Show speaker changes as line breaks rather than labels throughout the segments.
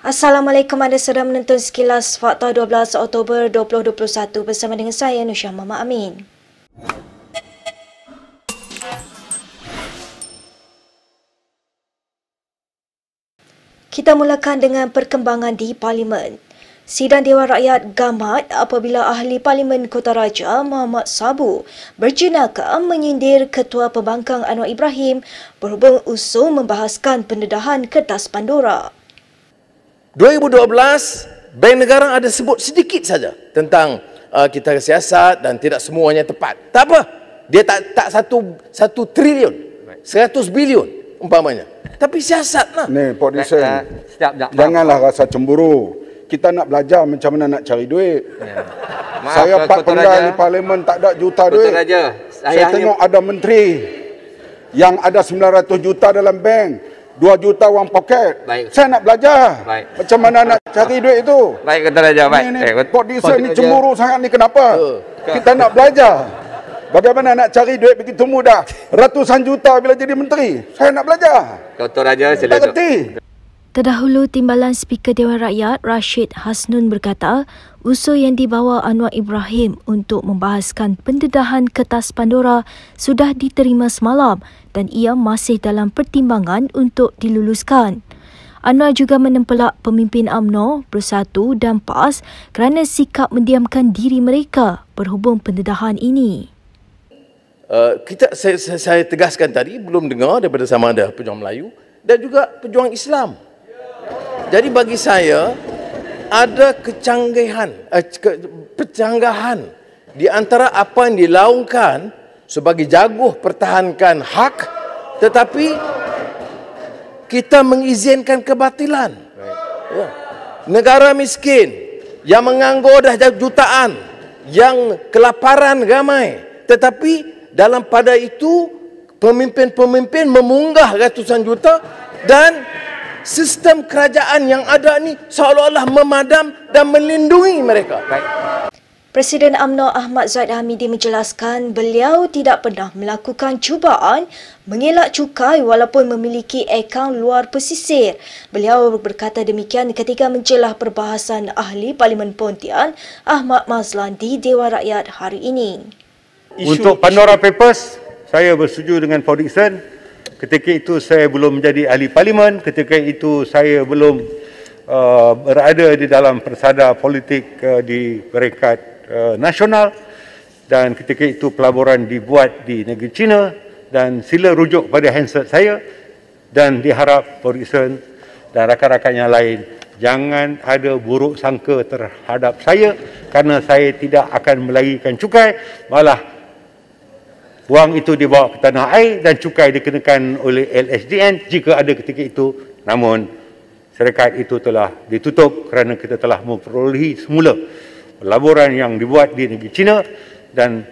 Assalamualaikum, anda sedang menonton Sekilas Fakta 12 Oktober 2021 bersama dengan saya Nusya Mama Amin. Kita mulakan dengan perkembangan di Parlimen. Sidang Dewan Rakyat gamat apabila Ahli Parlimen Kota Raja Muhammad Sabu berjenaka menyindir Ketua Pembangkang Anwar Ibrahim berhubung usul membahaskan pendedahan kertas Pandora.
2012, Bank Negara ada sebut sedikit saja tentang kita siasat dan tidak semuanya tepat. Tak apa, dia tak satu triliun, 100 bilion umpamanya. Tapi siasatlah.
Ni, Pak Disen, janganlah rasa cemburu. Kita nak belajar macam mana nak cari duit.
Ya.
Saya Pak Penggal di Parlimen tak ada juta duit.
Raja,
saya tengok ada menteri yang ada 900 juta dalam bank, 2 juta wang poket.
Baik.
Saya nak belajar macam mana nak cari duit itu.
Baik, Kota Raja. Baik.
Ni, Pak Disen ni cemburu sangat ni kenapa? Kita nak belajar. Bagaimana nak cari duit begitu mudah? Ratusan juta bila jadi menteri. Saya nak belajar.
Kota Raja,
Tak
silakan.
kerti.
Terdahulu, Timbalan Speaker Dewan Rakyat Rashid Hasnun berkata, usul yang dibawa Anwar Ibrahim untuk membahaskan pendedahan kertas Pandora sudah diterima semalam dan ia masih dalam pertimbangan untuk diluluskan. Anwar juga menempelak pemimpin UMNO, Bersatu dan PAS kerana sikap mendiamkan diri mereka berhubung pendedahan ini.
Saya tegaskan tadi, belum dengar daripada sama ada pejuang Melayu dan juga pejuang Islam. Jadi bagi saya ada kecanggahan di antara apa yang dilaungkan sebagai jaguh pertahankan hak, tetapi kita mengizinkan kebatilan. Ya. Negara miskin yang menganggur dah jutaan, yang kelaparan ramai, tetapi dalam pada itu pemimpin-pemimpin memunggah ratusan juta dan sistem kerajaan yang ada ni seolah-olah memadam dan melindungi mereka.
Presiden UMNO Ahmad Zahid Hamidi menjelaskan beliau tidak pernah melakukan cubaan mengelak cukai walaupun memiliki akaun luar pesisir. Beliau berkata demikian ketika mencelah perbahasan Ahli Parlimen Pontian Ahmad Mazlan di Dewan Rakyat hari ini.
Untuk Pandora Papers, saya bersetuju dengan Pak Dixon. Ketika itu saya belum menjadi ahli parlimen, ketika itu saya belum berada di dalam persada politik di peringkat nasional, dan ketika itu pelaburan dibuat di negeri China, dan sila rujuk pada handset saya dan diharap Pak Dixon dan rakan-rakan yang lain jangan ada buruk sangka terhadap saya kerana saya tidak akan melarikan cukai, malah wang itu dibawa ke tanah air dan cukai dikenakan oleh LSDN jika ada ketika itu. Namun, syarikat itu telah ditutup kerana kita telah memperolehi semula pelaburan yang dibuat di negeri China dan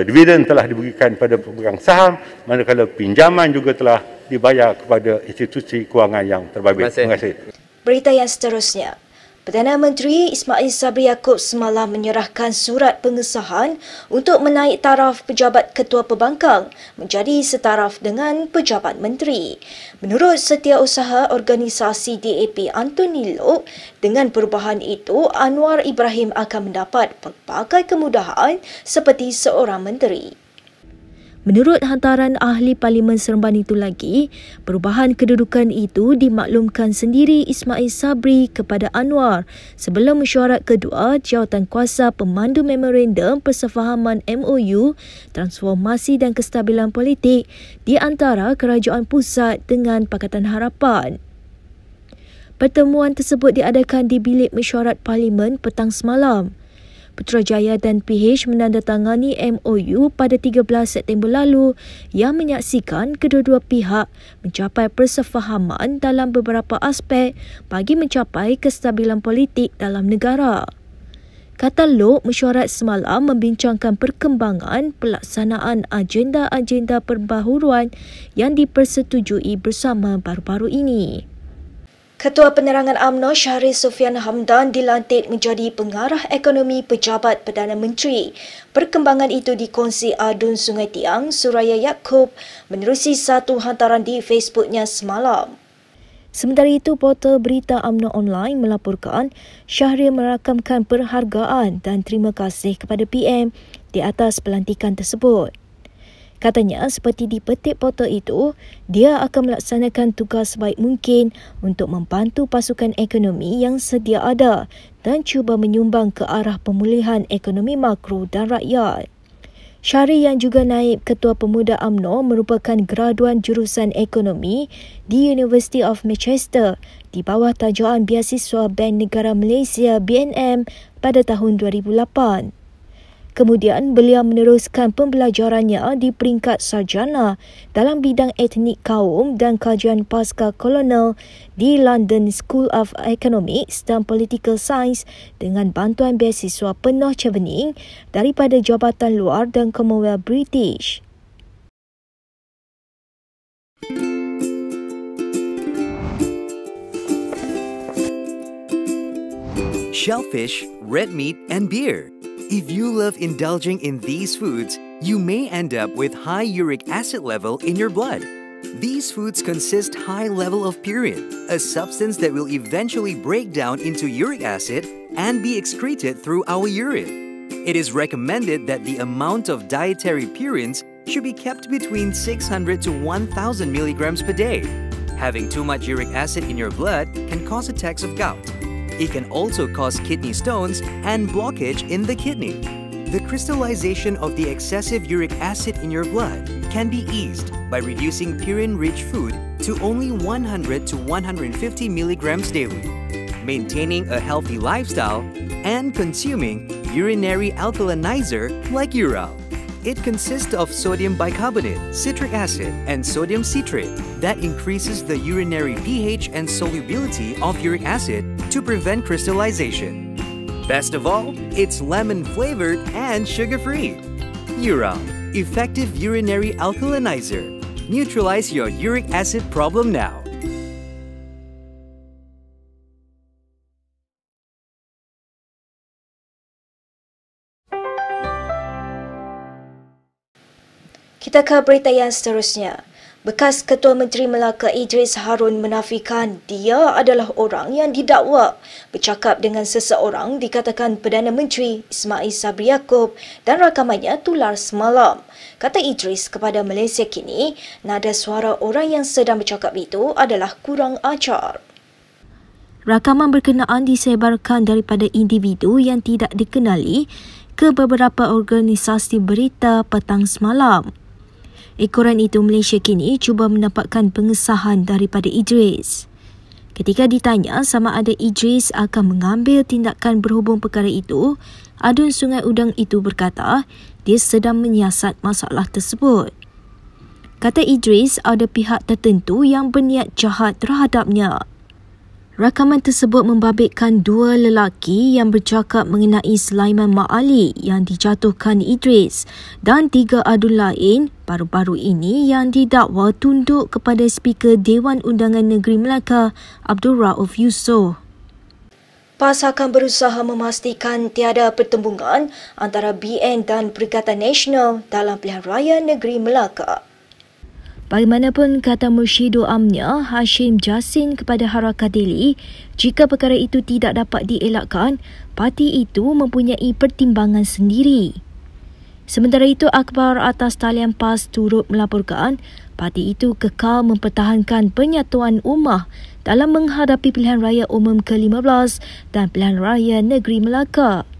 dividen telah diberikan pada pemegang saham, manakala pinjaman juga telah dibayar kepada institusi kewangan yang terbabit. Terima kasih.
Berita yang seterusnya. Perdana Menteri Ismail Sabri Yaakob semalam menyerahkan surat pengesahan untuk menaik taraf pejabat Ketua Pembangkang menjadi setaraf dengan pejabat menteri. Menurut Setiausaha Organisasi DAP Anthony Loke, dengan perubahan itu Anwar Ibrahim akan mendapat pelbagai kemudahan seperti seorang menteri. Menurut hantaran Ahli Parlimen Seremban itu lagi, perubahan kedudukan itu dimaklumkan sendiri Ismail Sabri kepada Anwar sebelum mesyuarat kedua Jawatankuasa Pemandu Memorandum Persefahaman MOU Transformasi dan Kestabilan Politik di antara Kerajaan Pusat dengan Pakatan Harapan. Pertemuan tersebut diadakan di Bilik Mesyuarat Parlimen petang semalam. Putrajaya dan PH menandatangani MOU pada 13 September lalu yang menyaksikan kedua-dua pihak mencapai persefahaman dalam beberapa aspek bagi mencapai kestabilan politik dalam negara. Kata Loke, mesyuarat semalam membincangkan perkembangan pelaksanaan agenda-agenda perbaharuan yang dipersetujui bersama baru-baru ini. Ketua Penerangan UMNO Syahrir Sufian Hamdan dilantik menjadi pengarah ekonomi pejabat Perdana Menteri. Perkembangan itu dikongsi Adun Sungai Tiang, Suraya Yaakob menerusi satu hantaran di Facebooknya semalam. Sementara itu, portal berita UMNO Online melaporkan Syahrir merakamkan perhargaan dan terima kasih kepada PM di atas pelantikan tersebut. Katanya, seperti dipetik portal itu, dia akan melaksanakan tugas sebaik mungkin untuk membantu pasukan ekonomi yang sedia ada dan cuba menyumbang ke arah pemulihan ekonomi makro dan rakyat. Syahrir yang juga naib Ketua Pemuda UMNO merupakan graduan jurusan ekonomi di University of Manchester di bawah tajuan Beasiswa Bank Negara Malaysia BNM pada tahun 2008. Kemudian beliau meneruskan pembelajarannya di peringkat sarjana dalam bidang etnik kaum dan kajian pasca kolonial di London School of Economics dan Political Science dengan bantuan beasiswa penuh Chevening daripada Jabatan Luar dan Commonwealth British.
Shellfish, red meat, and beer. If you love indulging in these foods, you may end up with high uric acid level in your blood. These foods consist high level of purine, a substance that will eventually break down into uric acid and be excreted through our urine. It is recommended that the amount of dietary purines should be kept between 600 to 1,000 milligrams per day. Having too much uric acid in your blood can cause attacks of gout. It can also cause kidney stones and blockage in the kidney. The crystallization of the excessive uric acid in your blood can be eased by reducing purine-rich food to only 100 to 150 milligrams daily, maintaining a healthy lifestyle, and consuming urinary alkalinizer like Ural. It consists of sodium bicarbonate, citric acid, and sodium citrate that increases the urinary pH and solubility of uric acid to prevent crystallization. Best of all, it's lemon-flavored and sugar-free. Ural, effective urinary alkalinizer. Neutralize your uric acid problem now.
Kita ke berita yang seterusnya. Bekas Ketua Menteri Melaka Idris Harun menafikan dia adalah orang yang didakwa bercakap dengan seseorang dikatakan Perdana Menteri Ismail Sabri Yaakob dan rakamannya tular semalam. Kata Idris kepada Malaysia Kini, nada suara orang yang sedang bercakap itu adalah kurang ajar. Rakaman berkenaan disebarkan daripada individu yang tidak dikenali ke beberapa organisasi berita petang semalam. Ekoran itu Malaysia Kini cuba mendapatkan pengesahan daripada Idris. Ketika ditanya sama ada Idris akan mengambil tindakan berhubung perkara itu, adun Sungai Udang itu berkata dia sedang menyiasat masalah tersebut. Kata Idris, ada pihak tertentu yang berniat jahat terhadapnya. Rakaman tersebut membabitkan dua lelaki yang bercakap mengenai Sulaiman Mak Ali yang dijatuhkan Idris dan tiga adun lain baru-baru ini yang didakwa tunduk kepada Speaker Dewan Undangan Negeri Melaka Abdul Rauf Yusof. PAS akan berusaha memastikan tiada pertembungan antara BN dan Perikatan Nasional dalam pilihan raya negeri Melaka. Bagaimanapun, kata Mursyidul Amnya Hashim Jasin kepada Harakat Daily, jika perkara itu tidak dapat dielakkan, parti itu mempunyai pertimbangan sendiri. Sementara itu, akhbar atas talian PAS turut melaporkan parti itu kekal mempertahankan penyatuan ummah dalam menghadapi pilihan raya umum ke-15 dan pilihan raya negeri Melaka.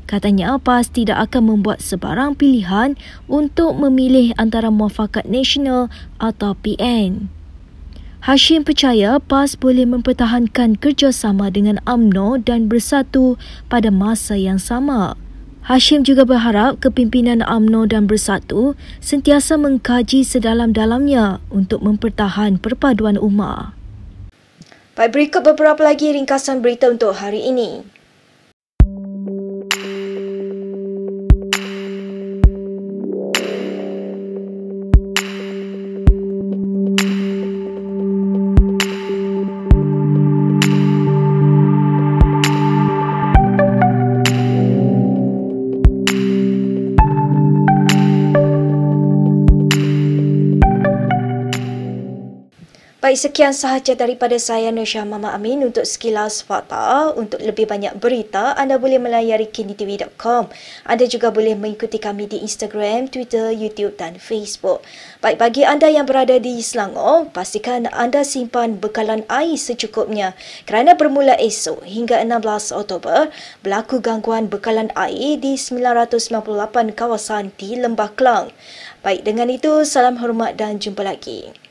Katanya PAS tidak akan membuat sebarang pilihan untuk memilih antara Muafakat Nasional atau PN. Hashim percaya PAS boleh mempertahankan kerjasama dengan UMNO dan Bersatu pada masa yang sama. Hashim juga berharap kepimpinan UMNO dan Bersatu sentiasa mengkaji sedalam-dalamnya untuk mempertahan perpaduan ummah. Baik, berikut beberapa lagi ringkasan berita untuk hari ini. Baik, Baik, sekian sahaja daripada saya Nursyah Mama Amin untuk sekilas fakta. Untuk lebih banyak berita, anda boleh melayari kinitv.com. Anda juga boleh mengikuti kami di Instagram, Twitter, YouTube dan Facebook. Baik, bagi anda yang berada di Selangor, pastikan anda simpan bekalan air secukupnya kerana bermula esok hingga 16 Oktober berlaku gangguan bekalan air di 998 kawasan di Lembah Kelang. Baik, dengan itu salam hormat dan jumpa lagi.